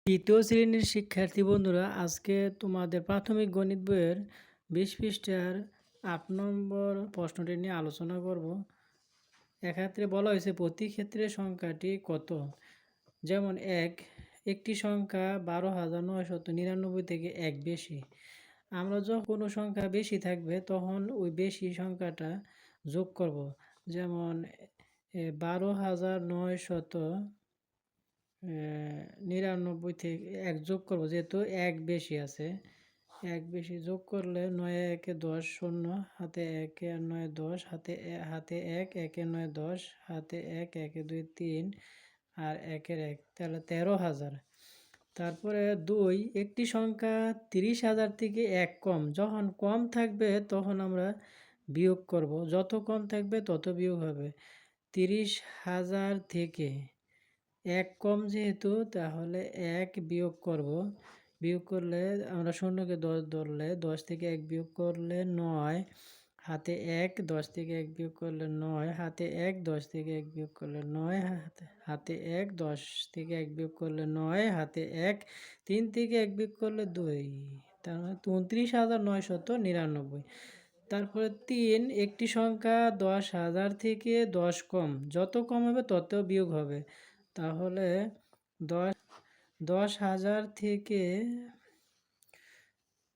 তৃতীয় শ্রেণীর শিক্ষার্থী বন্ধুরা, আজকে তোমাদের প্রাথমিক গণিত বইয়ের 20 পৃষ্ঠার 8 নম্বর প্রশ্নটি নিয়ে আলোচনা করব। এক্ষেত্রে বলা হয়েছে প্রতি ক্ষেত্রে সংখ্যাটি কত। যেমন একটি সংখ্যা 12,999 থেকে 1 বেশি। আমরা যখন কোনো সংখ্যা বেশি থাকবে তখন ওই বেশি সংখ্যাটা যোগ করব। যেমন 12,999 থেকে 1 যোগ করব, যেহেতু 1 বেশি আছে। 1 বেশি যোগ করলে 9 একে 10, শূন্য হাতে 1 আর 9 10, হাতে 1, 1 এ 9 10, হাতে 1, 1 এ 2 3 আর 1 এর 1, তাহলে 13,000। তারপরে 2, একটি সংখ্যা 30,000 থেকে 1 কম। যখন কম থাকবে তখন আমরা বিয়োগ করব, যত কম থাকবে তত বিয়োগ হবে। 30,000 থেকে 1 কম যেহেতু, তাহলে 1 বিয়োগ করব। বিয়োগ করলে আমরা শূন্যকে 10 ধরলে 10 থেকে 1 বিয়োগ করলে 9, হাতে 1, 10 থেকে 1 বিয়োগ করলে 9, হাতে 1, 10 থেকে 1 বিয়োগ করলে 9, হাতে 1, 10 থেকে 1 বিয়োগ করলে 9, হাতে 1, 3 থেকে 1 বিয়োগ করলে 2, তার মানে 29,999। তারপরে 3, একটি সংখ্যা 10,000 থেকে 10 কম। যত কম হবে তত বিয়োগ হবে। তাহলে 10,000 থেকে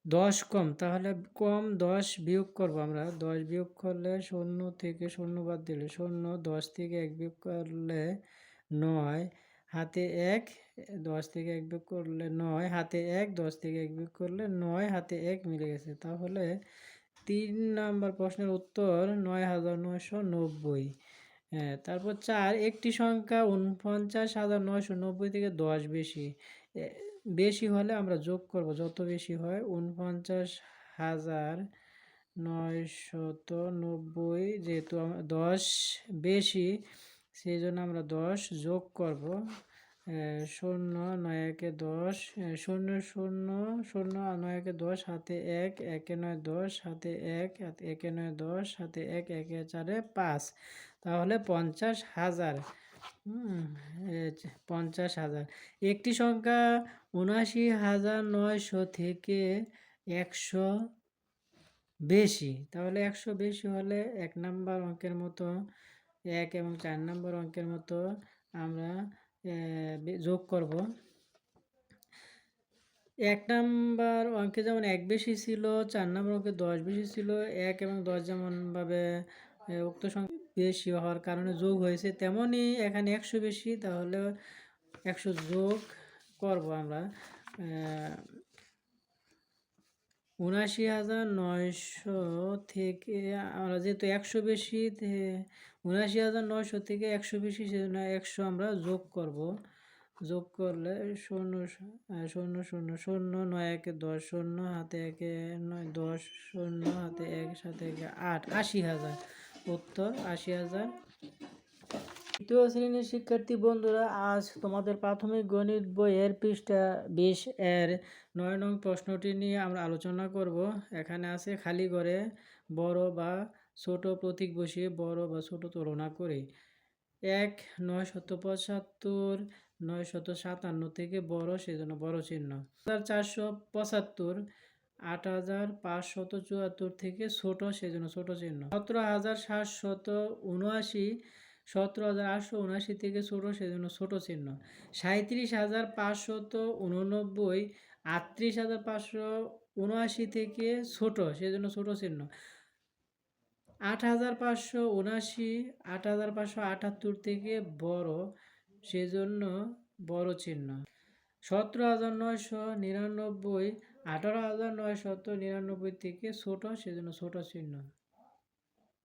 10 কম, তাহলে কম 10 বিয়োগ করব আমরা। 10 বিয়োগ করলে 0 থেকে 0 বাদ দিলে 0, 10 থেকে 1 বিয়োগ করলে 9, হাতে 1, 10 থেকে 1 বিয়োগ করলে 9, হাতে 1, 10 থেকে 1 বিয়োগ করলে 9, হাতে 1 মিলে গেছে। তাহলে 3 নম্বর প্রশ্নের উত্তর 9,990। তারপর 4, একটি সংখ্যা 49,990 থেকে 10 বেশি। বেশি হলে আমরা যোগ করব, যত বেশি হয়। 49,990, যেহেতু 10 বেশি সেই জন্য আমরা 10 যোগ করব। 0, 9 একে 10, 0 0 0 আর 9 একে 10, হাতে 1, 1 এ 9 10, হাতে 1, 1 এ 9 10, হাতে 1, 1 এ 4 5। তাহলে 50,000। 50,000। একটি সংখ্যা 79,900 থেকে 100 বেশি। তাহলে 100 বেশি হলে 1 নম্বর অঙ্কের মতো 1 এবং 4 নম্বর অঙ্কের মতো আমরা যোগ করব। 1 নম্বর অঙ্কে যেমন 1 বেশি ছিল, 4 নম্বর অঙ্কে 10 বেশি ছিল। 1 এবং 10 যেমনভাবে উক্ত সংখ্যা বেশি হওয়ার কারণে যোগ হয়েছে, তেমনই এখানে 100 বেশি, তাহলে 100 যোগ করব আমরা। 79,900 থেকে আমরা যেহেতু 100 বেশি, 79,900 থেকে 100 বেশি, সেজন্য 100 আমরা যোগ করব। যোগ করলে 0 0 0 0, 9 একে 10, 0 হাতে 1 এ 9 10, 0 হাতে 1, সাথে 1 8, 80,000। উত্তর 80,000। তৃতীয় শ্রেণীর শিক্ষার্থী বন্ধুরা, আজ তোমাদের প্রাথমিক গণিত বইয়ের পৃষ্ঠা 20 এর 9 নং প্রশ্নটি নিয়ে আমরা আলোচনা করব। এখানে আছে খালি ঘরে বড় বা ছোট প্রতীক বসিয়ে বড় বা ছোট তুলনা করে। 1, 975, 957 থেকে বড়, সেজন্য বড় চিহ্ন। 475, 8,574 থেকে ছোট, সেজন্য ছোট চিহ্ন। 17,779, 17,879 থেকে ছোট, সেজন্য ছোট চিহ্ন। 37,589, 38,579 থেকে ছোট, সেজন্য ছোট চিহ্ন। 8,579, 8,578 থেকে বড়, সেজন্য বড় চিহ্ন। 17,999, 18,999 থেকে ছোট, সেজন্য ছোট চিহ্ন।